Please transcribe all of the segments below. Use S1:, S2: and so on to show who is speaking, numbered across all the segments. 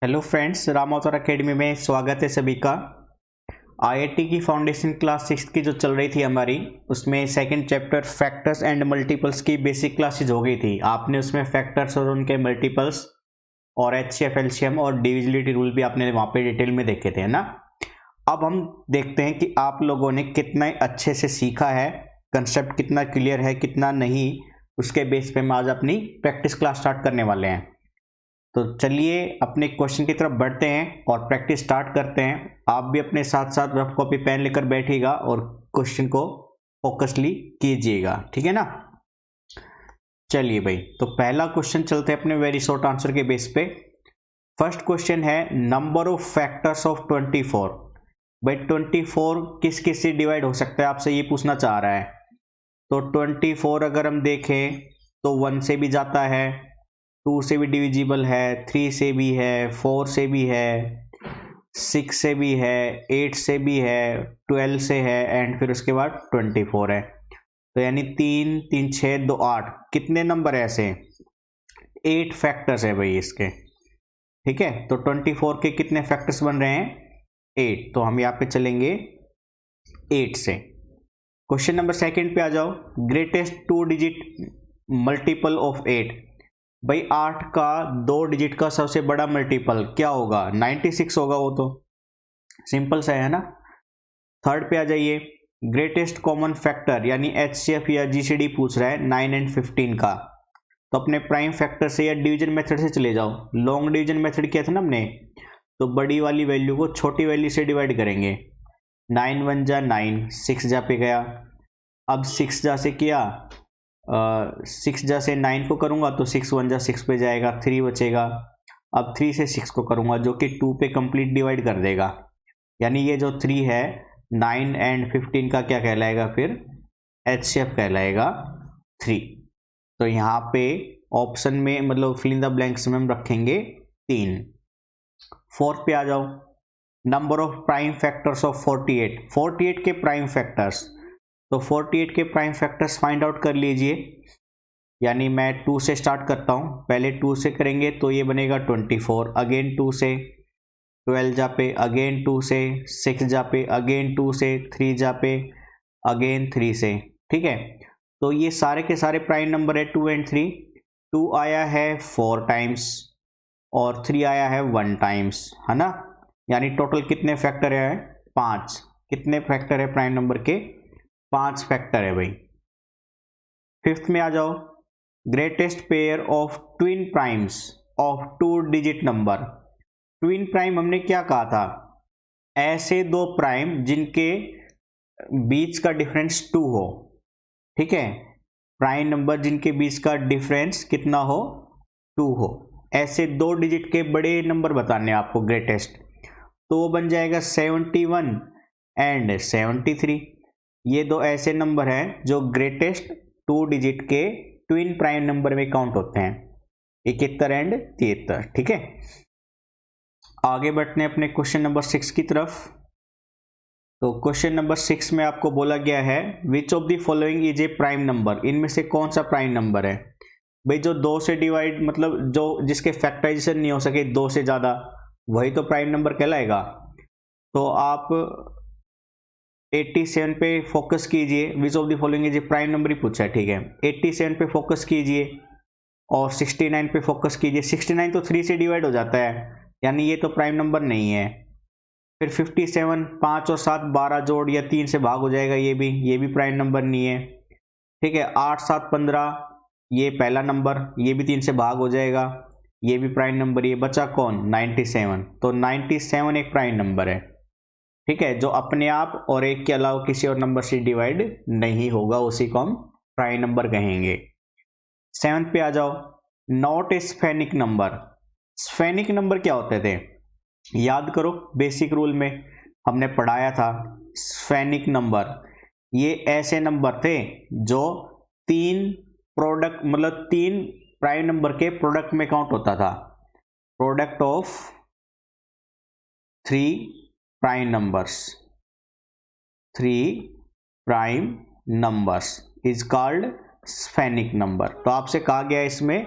S1: Hello friends, Ram अवतार academy में स्वागत है सभी का। आईआईटी की फाउंडेशन क्लास 6 की जो चल रही थी हमारी, उसमें second chapter factors and multiples की बेसिक क्लासेज हो गई थी। आपने उसमें फैक्टर्स और उनके मल्टीपल्स और एचसीएफ एलसीएम और डिविजिबिलिटी रूल भी आपने वहाँ पे डिटेल में देखे थे, है ना। अब हम देखते हैं कि आप लोगों ने कितना अच्छे से सीखा है, कंसेप्ट कितना क्लियर है कितना नहीं। उसके बेस पे हम आज अपनी प्रैक्टिस क्लास स्टार्ट करने वाले हैं। तो चलिए अपने क्वेश्चन की तरफ बढ़ते हैं और प्रैक्टिस स्टार्ट करते हैं। आप भी अपने साथ साथ रफ कॉपी पेन लेकर बैठिएगा और क्वेश्चन को फोकसली कीजिएगा, ठीक है ना। चलिए भाई, तो पहला क्वेश्चन चलते हैं अपने वेरी शॉर्ट आंसर के बेस पे। फर्स्ट क्वेश्चन है नंबर ऑफ फैक्टर्स ऑफ 24। भाई 24 किस किस से डिवाइड हो सकता है, आपसे ये पूछना चाह रहा है। तो 24 अगर हम देखें तो 1 से भी जाता है, 2 से भी डिविजिबल है, 3 से भी है, 4 से भी है, 6 से भी है, 8 से भी है, 12 से है एंड फिर उसके बाद 24 है। तो यानी 3 3 6 2 8 कितने नंबर है ऐसे? 8 फैक्टर्स है भाई इसके, ठीक है। तो 24 के कितने फैक्टर्स बन रहे हैं? 8। तो हम यहाँ पे चलेंगे 8 से। क्वेश्चन नंबर सेकंड पे आ जाओ। Greatest 2 digit multiple of 8। भाई 8 का 2 डिजिट का सबसे बड़ा मल्टीपल क्या होगा? 96 होगा, वो तो सिंपल सा है ना। थर्ड पे आ जाइए। ग्रेटेस्ट कॉमन फैक्टर यानी एचसीएफ या जीसीडी पूछ रहा है 9 एंड 15 का। तो अपने प्राइम फैक्टर से या डिवीजन मेथड से चले जाओ। लॉन्ग डिवीजन मेथड किया था ना हमने, तो बड़ी वाली वैल्यू को छोटी वैल्यू से डिवाइड करेंगे। 9 1 जा 9, 6 जा पे गया। अब 6 जा से किया, 6 जा से 9 को करूंगा तो 6 1 जा 6 पे जाएगा, 3 बचेगा। अब 3 से 6 को करूंगा जो कि 2 पे कंप्लीट डिवाइड कर देगा। यानी ये जो 3 है 9 एंड 15 का क्या कहलाएगा फिर? एचसीएफ कहलाएगा 3। तो यहाँ पे ऑप्शन में मतलब फिल इन द ब्लैंक्स में हम रखेंगे 3। फोर्थ पे आ जाओ। Number of prime factors of 48। 48 के प्राइम फैक्टर्स, तो 48 के प्राइम फैक्टर्स फाइंड आउट कर लीजिए। यानी मैं 2 से स्टार्ट करता हूँ। पहले 2 से करेंगे तो ये बनेगा 24, अगेन 2 से 12 जा पे, अगेन 2 से 6 जा पे, अगेन 2 से 3 जा पे, अगेन 3 से, ठीक है। तो ये सारे के सारे प्राइम नंबर है 2 एंड 3। 2 आया है 4 टाइम्स और 3 आया है 1 टाइम्स, है ना। यानी टोटल कितने फैक्टर है? 5। कितने फैक्टर है प्राइम नंबर के? 5 फैक्टर है भाई। फिफ्थ में आ जाओ। Greatest pair of twin primes of 2 digit number. Twin prime हमने क्या कहा था? ऐसे दो प्राइम जिनके बीच का डिफरेंस 2 हो, ठीक है। प्राइम नंबर जिनके बीच का डिफरेंस कितना हो? 2 हो। ऐसे 2 डिजिट के बड़े नंबर बताने आपको ग्रेटेस्ट। तो वो बन जाएगा 71 एंड 73। ये दो ऐसे नंबर हैं जो ग्रेटेस्ट 2 डिजिट के ट्विन प्राइम नंबर में काउंट होते हैं, 71 एंड 73, ठीक है। आगे बढ़ते हैं अपने क्वेश्चन नंबर 6 की तरफ। तो क्वेश्चन नंबर 6 में आपको बोला गया है which of the following is a prime number. इनमें से कौन सा प्राइम नंबर है? भाई जो 2 से डिवाइड मतलब जो जिसके फैक्टराइजेशन नहीं हो सके 2 से ज़्यादा, वही तो प्राइम नंबर कहलाएगा। तो आप 87 पे फोकस कीजिए। Which of the following is a prime number ही पूछा है, ठीक है। 87 पे फोकस कीजिए और 69 पे फोकस कीजिए। 69 तो 3 से डिवाइड हो जाता है, यानी ये तो प्राइम नंबर नहीं है। फिर 57, 5 और 7 12 जोड़ या 3 से भाग हो जाएगा, ये भी प्राइम नंबर नहीं है, ठीक है। 8 7 15, ये पहला नंबर, ये भी 3 से भाग हो जाएगा, ये भी प्राइम नंबर। ये बचा कौन? 97। तो 97 एक प्राइम नंबर है, ठीक है, जो अपने आप और एक के अलावा किसी और नंबर से डिवाइड नहीं होगा, उसी को हम प्राइम नंबर कहेंगे। 7th पे आ जाओ। Not a sphenic number. Sphenic number क्या होते थे? याद करो, बेसिक रूल में हमने पढ़ाया था। स्फेनिक नंबर ये ऐसे नंबर थे जो 3 प्रोडक्ट मतलब 3 प्राइम नंबर के प्रोडक्ट में काउंट होता था। Product of 3 prime numbers, 3 prime numbers is called sphenic number. तो आपसे कहा गया इसमें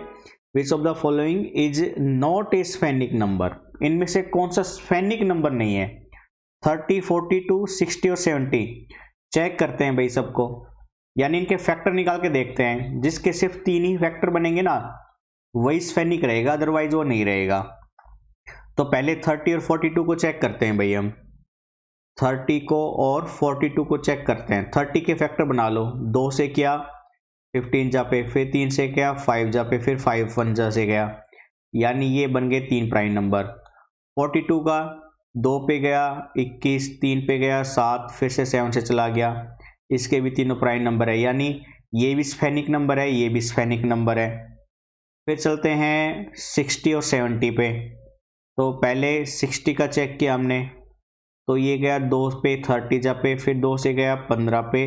S1: which of the following is not a sphenic number, इनमें से कौन सा स्फेनिक नंबर नहीं है? 30, 42, 60 और 70 चेक करते हैं भाई सबको, यानी इनके फैक्टर निकाल के देखते हैं। जिसके सिर्फ 3 ही फैक्टर बनेंगे ना वही स्फेनिक रहेगा, अदरवाइज वो नहीं रहेगा। तो पहले 30 और 42 को चेक करते हैं भाई हम। 30 को और 42 को चेक करते हैं। 30 के फैक्टर बना लो, 2 से किया 15 जा पे, फिर 3 से क्या 5 जा पे, फिर 5 1 जा से गया, यानी ये बन गए 3 प्राइम नंबर। 42 का 2 पे गया 21, 3 पे गया 7, फिर से 7 से चला गया, इसके भी तीनों प्राइम नंबर है, यानी ये भी स्फेनिक नंबर है, ये भी स्फेनिक नंबर है। फिर चलते हैं 60 और 70 पे। तो पहले 60 का चेक किया हमने, तो ये गया 2 पे 30 जा पे, फिर 2 से गया 15 पे,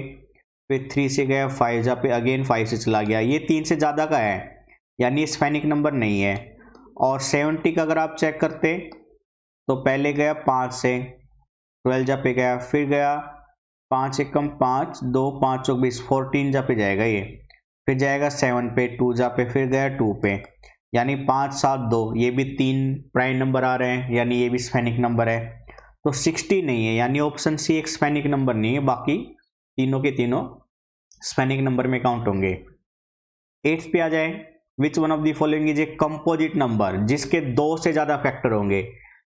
S1: फिर 3 से गया 5 जा पे, अगेन 5 से चला गया, ये 3 से ज़्यादा का है, यानी स्फेनिक नंबर नहीं है। और 70 का अगर आप चेक करते तो पहले गया 5 से 12 जा पे गया, फिर गया 5 एकम 5, 2 5 24, 14 जा पे जाएगा ये, फिर जाएगा 7 पे, 2 जा पे, फिर गया 2 पे, यानी 5 7 2, ये भी 3 प्राइम नंबर आ रहे हैं, यानी ये भी स्फेनिक नंबर है। तो 60 नहीं है, यानी ऑप्शन सी एक स्फेनिक नंबर नहीं है, बाकी तीनों के तीनों स्फेनिक नंबर में काउंट होंगे। 8th पे आ जाए, which one of the following is a composite number, जिसके 2 से ज़्यादा फैक्टर होंगे,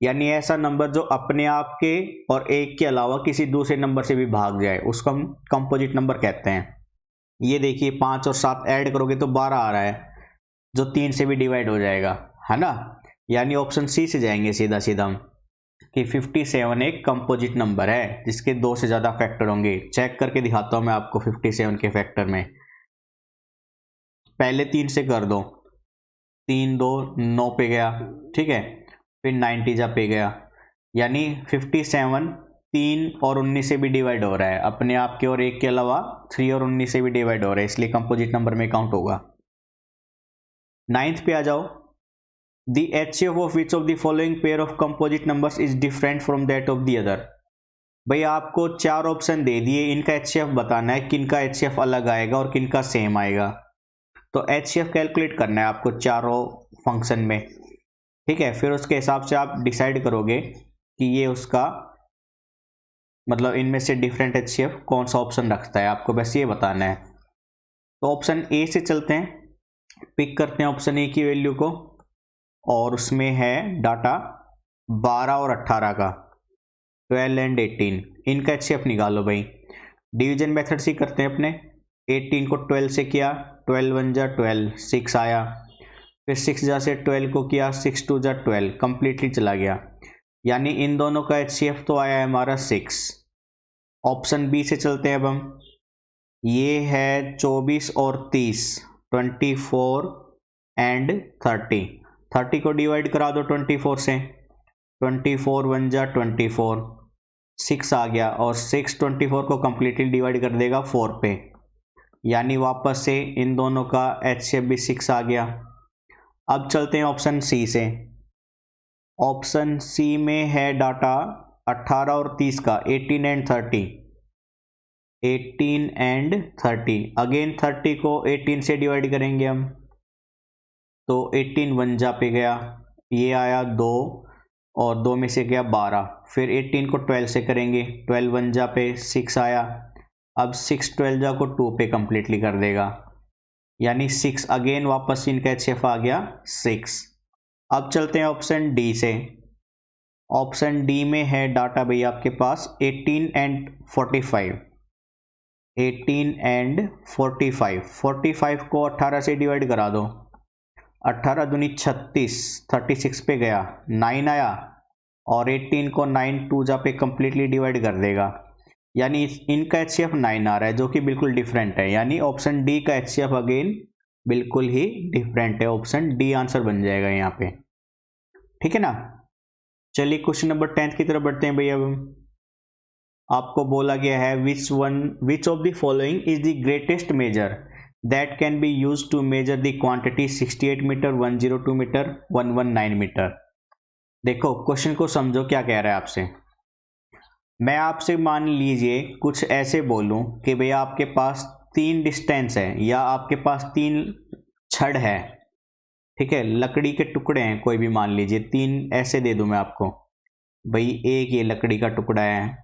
S1: यानी ऐसा नंबर जो अपने आप के और एक के अलावा किसी दूसरे नंबर से भी भाग जाए, उसको हम कंपोजिट नंबर कहते हैं। ये देखिए 5 और 7 ऐड करोगे तो 12 आ रहा है, जो 3 से भी डिवाइड हो जाएगा, है ना, यानी ऑप्शन सी से जाएंगे सीधा सीधा हम कि 57 एक कंपोजिट नंबर है जिसके 2 से ज़्यादा फैक्टर होंगे। चेक करके दिखाता हूँ मैं आपको 57 के फैक्टर में। पहले 3 से कर दो, 3 2 9 पे गया, ठीक है, फिर 90 जा पे गया, यानी 57 3 और 19 से भी डिवाइड हो रहा है, अपने आप के और एक के अलावा 3 और 19 से भी डिवाइड हो रहा है, इसलिए कंपोजिट नंबर में काउंट होगा। 9th पे आ जाओ, the HCF of which of the following pair of composite numbers is different from that of the other. भाई आपको 4 ऑप्शन दे दिए, इनका HCF बताना है, किनका HCF अलग आएगा और किनका सेम आएगा। तो HCF कैलकुलेट करना है आपको चारों फंक्शन में, ठीक है, फिर उसके हिसाब से आप डिसाइड करोगे कि ये उसका मतलब इनमें से डिफरेंट HCF कौन सा ऑप्शन रखता है, आपको बस ये बताना है। तो ऑप्शन ए से चलते हैं, पिक करते हैं ऑप्शन ए की वैल्यू को, और उसमें है डाटा 12 और 18 का, 12 एंड 18, इनका HCF निकालो भाई। डिवीजन मेथड से करते हैं अपने, 18 को 12 से किया, 12 1 जा 12, 6 आया, फिर 6 जा से 12 को किया, 6 2 जा 12, कंप्लीटली चला गया, यानी इन दोनों का HCF तो आया है हमारा 6। ऑप्शन बी से चलते हैं अब हम, ये है 24 और 30, 24 एंड 30, 30 को डिवाइड करा दो 24 से, 24 1 जा 24, 6 आ गया, और 6 24 को कंप्लीटली डिवाइड कर देगा 4 पे, यानी वापस से इन दोनों का HCF भी 6 आ गया। अब चलते हैं ऑप्शन सी से, ऑप्शन सी में है डाटा 18 और 30 का, 18 एंड 30, 18 एंड 30, अगेन 30 को 18 से डिवाइड करेंगे हम, तो 18 1 जा पे गया, ये आया 2 और 2 में से गया 12, फिर 18 को 12 से करेंगे, 12 1 जा पे 6 आया, अब 6 12 जा को 2 पे कंप्लीटली कर देगा, यानी 6, अगेन वापस इनका HCF आ गया 6। अब चलते हैं ऑप्शन डी से, ऑप्शन डी में है डाटा भाई आपके पास 18 एंड 45, 18 एंड 45, 45 को 18 से डिवाइड करा दो, 18 दूनी 36, 36 पे गया 9 आया, और 18 को 9 2 जा पे कंप्लीटली डिवाइड कर देगा, यानी इनका HCF 9 आ रहा है, जो कि बिल्कुल डिफरेंट है, यानी ऑप्शन डी का HCF अगेन बिल्कुल ही डिफरेंट है, ऑप्शन डी आंसर बन जाएगा यहाँ पे, ठीक है ना। चलिए क्वेश्चन नंबर 10 की तरफ बढ़ते हैं भैया। अब आपको बोला गया है which of the following is the greatest measure that can be use to measure the quantity 68 meter, 102 meter, 119 meter. देखो क्वेश्चन को समझो, क्या कह रहा है आपसे। मैं आपसे मान लीजिए कुछ ऐसे बोलूं कि भैया आपके पास 3 डिस्टेंस है, या आपके पास 3 छड़ है, ठीक है, लकड़ी के टुकड़े हैं कोई भी, मान लीजिए 3 ऐसे दे दूं मैं आपको, भाई एक ये लकड़ी का टुकड़ा है,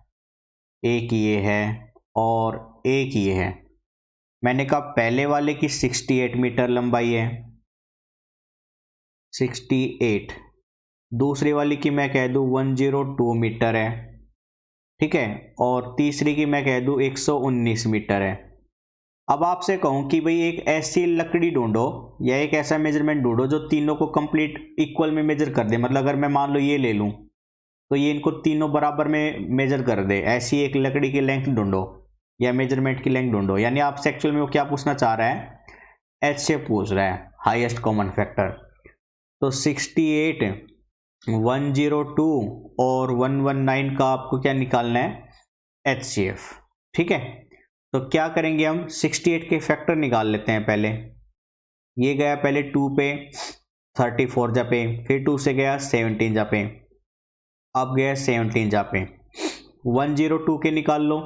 S1: एक ये है और एक ये है। मैंने कहा पहले वाले की 68 मीटर लंबाई है, 68। दूसरी वाली की मैं कह दूं 102 मीटर है, ठीक है, और तीसरी की मैं कह दूं 119 मीटर है। अब आपसे कहूं कि भाई एक ऐसी लकड़ी ढूंढो या एक ऐसा मेजरमेंट ढूंढो जो तीनों को कंप्लीट इक्वल में मेजर कर दे। मतलब अगर मैं मान लो ये ले लूं तो ये इनको तीनों बराबर में मेजर कर दे, ऐसी एक लकड़ी की लेंथ ढूंढो या मेजरमेंट की लेंथ ढूंढो। यानी आपसे एक्चुअल में वो क्या पूछना चाह रहा है, एच से पूछ रहा है, हाईएस्ट कॉमन फैक्टर। तो 68, 102 और 119 का आपको क्या निकालना है, HCF। ठीक है, तो क्या करेंगे हम, 68 के फैक्टर निकाल लेते हैं पहले। ये गया पहले 2 पे 34 जा पे, फिर 2 से गया 17 जा पे, अब गया 17 जा पे। 102 के निकाल लो,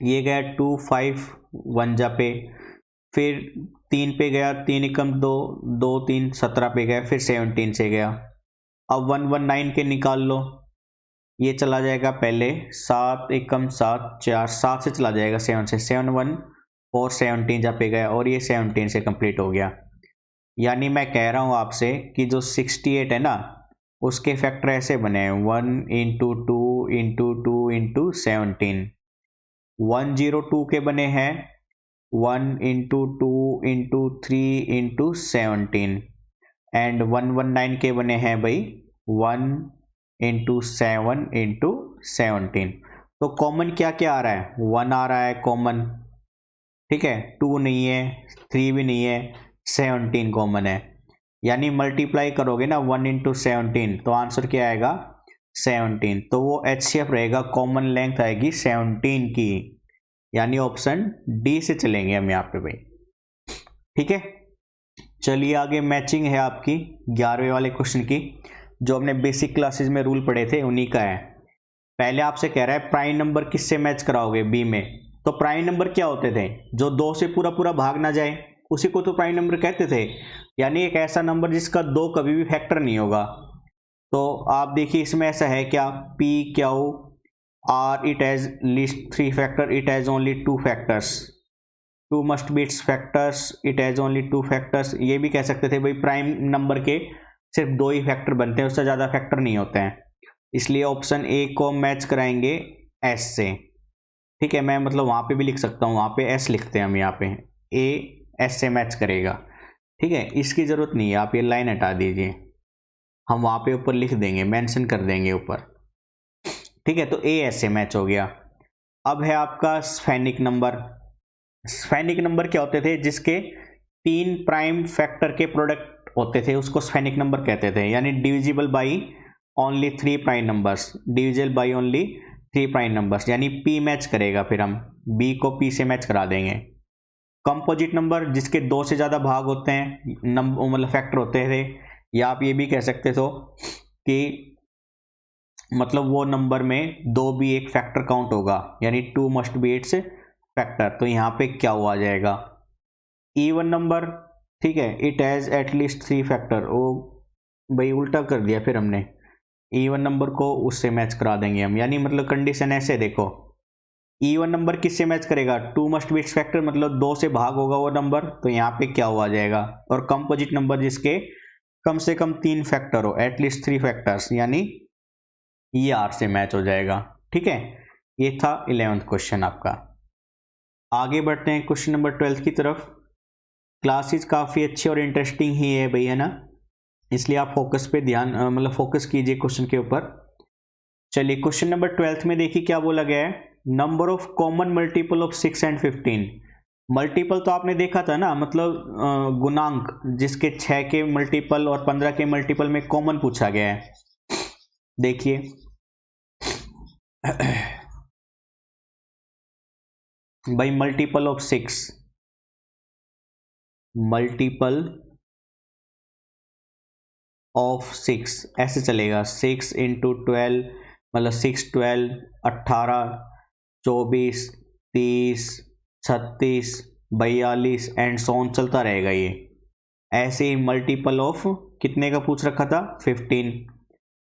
S1: ये गया 251 जा पे, फिर 3 पे गया, 3 एकम 2, 2 3 17 पे गया, फिर 17 से गया। अब 119 के निकाल लो, ये चला जाएगा पहले 7 एकम 7 4, 7 से चला जाएगा 7 से, 7 1 और 17 जा पे गया और ये 17 से कंप्लीट हो गया। यानी मैं कह रहा हूँ आपसे कि जो 68 है ना, उसके फैक्टर ऐसे बने हैं, 1 इंटू 2 इंटू 2 इंटू 17। 102 के बने हैं 1 इंटू 2 इंटू 3 इंटू 17, एंड 119 के बने हैं भाई 1 इंटू 7 इंटू 17। तो कॉमन क्या क्या आ रहा है, 1 आ रहा है कॉमन, ठीक है, 2 नहीं है, 3 भी नहीं है, 17 कॉमन है। यानी मल्टीप्लाई करोगे ना 1 इंटू 17 तो आंसर क्या आएगा, 17। तो वो HCF रहेगा, कॉमन लेंथ आएगी 17 की। यानी ऑप्शन डी से चलेंगे हम यहाँ पे भाई। ठीक है, चलिए आगे मैचिंग है आपकी 11वें वाले क्वेश्चन की, जो हमने बेसिक क्लासेस में रूल पढ़े थे उन्हीं का है। पहले आपसे कह रहा है प्राइम नंबर किससे मैच कराओगे, बी में। तो प्राइम नंबर क्या होते थे, जो 2 से पूरा पूरा भाग ना जाए उसी को तो प्राइम नंबर कहते थे। यानी एक ऐसा नंबर जिसका 2 कभी भी फैक्टर नहीं होगा। तो आप देखिए इसमें ऐसा है क्या, P Q R it has least 3 factor, it has only 2 factors, 2 must be its factors, it has only 2 factors। ये भी कह सकते थे भाई प्राइम नंबर के सिर्फ 2 ही फैक्टर बनते हैं, उससे ज़्यादा फैक्टर नहीं होते हैं, इसलिए ऑप्शन ए को मैच कराएंगे एस से। ठीक है, मैं मतलब वहाँ पे भी लिख सकता हूँ, वहाँ पे एस लिखते हैं हम, यहाँ पे ए एस से मैच करेगा। ठीक है, इसकी ज़रूरत नहीं है, आप ये लाइन हटा दीजिए, हम वहाँ पे ऊपर लिख देंगे, मेंशन कर देंगे ऊपर। ठीक है, तो ए एस से मैच हो गया। अब है आपका स्फेनिक नंबर। स्फेनिक नंबर क्या होते थे, जिसके 3 प्राइम फैक्टर के प्रोडक्ट होते थे उसको स्फेनिक नंबर कहते थे। यानी divisible by only 3 prime numbers, divisible by only 3 prime numbers. यानी पी मैच करेगा, फिर हम बी को पी से मैच करा देंगे। कंपोजिट नंबर, जिसके 2 से ज़्यादा भाग होते हैं, नंबर मतलब फैक्टर होते थे, या आप ये भी कह सकते थे कि मतलब वो नंबर में 2 भी एक फैक्टर काउंट होगा, यानी 2 मस्ट बी इट्स फैक्टर। तो यहाँ पे क्या हुआ जाएगा, इवन नंबर। ठीक है, इट हैज़ एटलीस्ट 3 फैक्टर, वो भाई उल्टा कर दिया फिर हमने, इवन नंबर को उससे मैच करा देंगे हम। यानी मतलब कंडीशन ऐसे देखो, इवन नंबर किससे मैच करेगा, 2 मस्ट बी इट्स फैक्टर, मतलब 2 से भाग होगा वो नंबर, तो यहाँ पे क्या हुआ जाएगा। और कंपोजिट नंबर, जिसके कम से कम 3 फैक्टर हो, एटलीस्ट 3 फैक्टर्स, यानी ये आर से मैच हो जाएगा। ठीक है, ये था 11th क्वेश्चन आपका। आगे बढ़ते हैं क्वेश्चन नंबर 12 की तरफ। क्लासेस काफ़ी अच्छी और इंटरेस्टिंग ही है भाई, है ना, इसलिए आप फोकस पे ध्यान मतलब फोकस कीजिए क्वेश्चन के ऊपर। चलिए क्वेश्चन नंबर 12 में देखिए क्या बोला गया है, number of common multiple of 6 and 15। Multiple तो आपने देखा था ना, मतलब गुणांक जिसके 6 के मल्टीपल और 15 के मल्टीपल में कॉमन पूछा गया है। देखिए भाई मल्टीपल ऑफ 6, मल्टीपल ऑफ 6 ऐसे चलेगा, 6 इंटू 12 मतलब 6 12 18 24 30 36 42 एंड सो ऑन चलता रहेगा ये। ऐसे ही मल्टीपल ऑफ कितने का पूछ रखा था 15,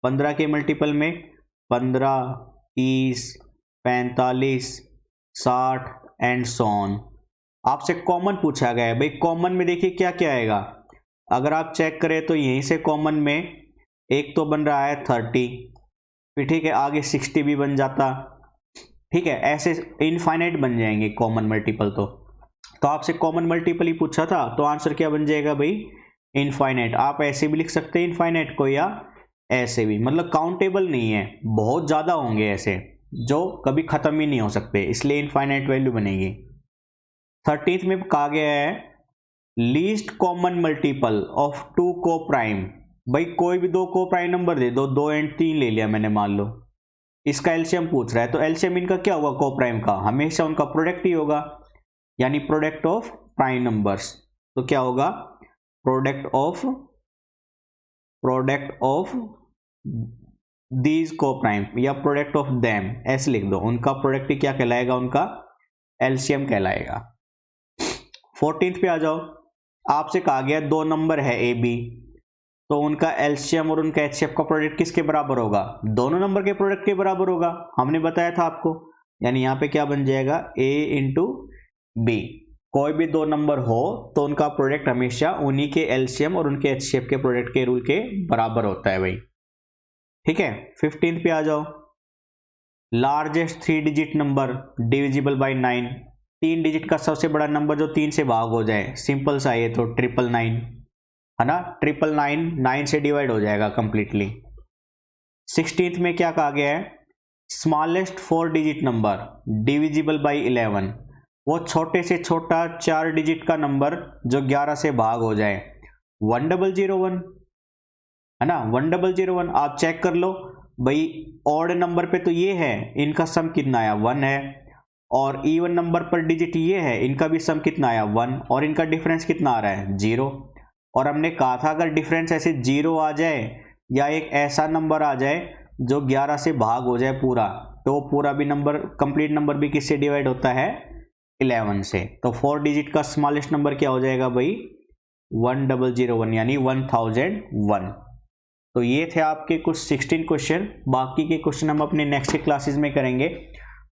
S1: 15 के मल्टीपल में 15, 30, 45, 60 एंड सो ऑन। आपसे कॉमन पूछा गया है भाई, कॉमन में देखिए क्या क्या आएगा। अगर आप चेक करें तो यहीं से कॉमन में एक तो बन रहा है 30, फिर ठीक है आगे 60 भी बन जाता, ठीक है ऐसे इनफाइनाइट बन जाएंगे कॉमन मल्टीपल। तो आपसे कॉमन मल्टीपल ही पूछा था तो आंसर क्या बन जाएगा भाई इनफाइनाइट। आप ऐसे भी लिख सकते हैं इनफाइनाइट को या ऐसे भी, मतलब काउंटेबल नहीं है, बहुत ज़्यादा होंगे ऐसे जो कभी ख़त्म ही नहीं हो सकते, इसलिए इनफाइनाइट वैल्यू बनेगी। 13th में कहा गया है लीस्ट कॉमन मल्टीपल ऑफ 2 को प्राइम। भाई कोई भी 2 को प्राइम नंबर दे दो, 2 एंड 3 ले लिया मैंने मान लो, इसका एलसीएम पूछ रहा है, तो एलसीएम इनका क्या होगा को प्राइम का, हमेशा उनका प्रोडक्ट ही होगा, यानी प्रोडक्ट ऑफ प्राइम नंबर्स। तो क्या होगा प्रोडक्ट ऑफ दीज को प्राइम या प्रोडक्ट ऑफ देम, ऐसे लिख दो, उनका प्रोडक्ट ही क्या कहलाएगा, उनका एलसीएम कहलाएगा। 14th पे आ जाओ, आपसे कहा गया 2 नंबर है ए बी, तो उनका एलसीएम और उनका एचसीएफ का प्रोडक्ट किसके बराबर होगा, दोनों नंबर के प्रोडक्ट के बराबर होगा, हमने बताया था आपको। यानी यहाँ पे क्या बन जाएगा ए इंटू बी, कोई भी 2 नंबर हो तो उनका प्रोडक्ट हमेशा उन्हीं के एलसीएम और उनके एचसीएफ के प्रोडक्ट के रूल के बराबर होता है भाई, ठीक है। 15th पे आ जाओ, largest 3 digit number divisible by 9, 3 digit का सबसे बड़ा नंबर जो 3 से भाग हो जाए, सिंपल सा ये तो 999 है ना, 999 9 से डिवाइड हो जाएगा कंप्लीटली। 16th में क्या कहा गया है smallest 4 digit number divisible by 11, वो छोटे से छोटा 4 डिजिट का नंबर जो 11 से भाग हो जाए, 1001 है ना, 1001। आप चेक कर लो भाई, ऑड नंबर पे तो ये है, इनका सम कितना आया 1 है, और इवन नंबर पर डिजिट ये है, इनका भी सम कितना आया 1, और इनका डिफरेंस कितना आ रहा है 0। और हमने कहा था अगर डिफरेंस ऐसे 0 आ जाए या एक ऐसा नंबर आ जाए जो 11 से भाग हो जाए पूरा, तो पूरा भी नंबर कंप्लीट नंबर भी किससे डिवाइड होता है 11 से। तो 4 डिजिट का स्मॉलेस्ट नंबर क्या हो जाएगा भाई 1001 यानी 1001। तो ये थे आपके कुछ 16 क्वेश्चन, बाकी के क्वेश्चन हम अपने नेक्स्ट क्लासेस में करेंगे,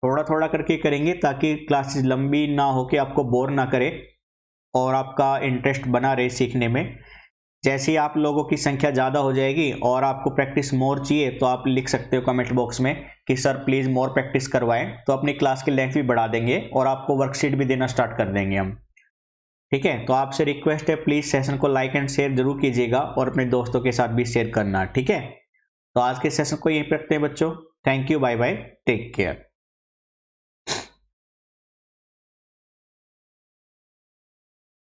S1: थोड़ा थोड़ा करके करेंगे ताकि क्लासेस लंबी ना हो के आपको बोर ना करे और आपका इंटरेस्ट बना रहे सीखने में। जैसे ही आप लोगों की संख्या ज़्यादा हो जाएगी और आपको प्रैक्टिस मोर चाहिए तो आप लिख सकते हो कमेंट बॉक्स में कि सर प्लीज़ मोर प्रैक्टिस करवाएं, तो अपनी क्लास की लेंथ भी बढ़ा देंगे और आपको वर्कशीट भी देना स्टार्ट कर देंगे हम, ठीक है। तो आपसे रिक्वेस्ट है प्लीज़ सेशन को लाइक एंड शेयर जरूर कीजिएगा और अपने दोस्तों के साथ भी शेयर करना, ठीक है। तो आज के सेशन को यहीं पे रखते हैं बच्चों, thank you, bye bye, take care.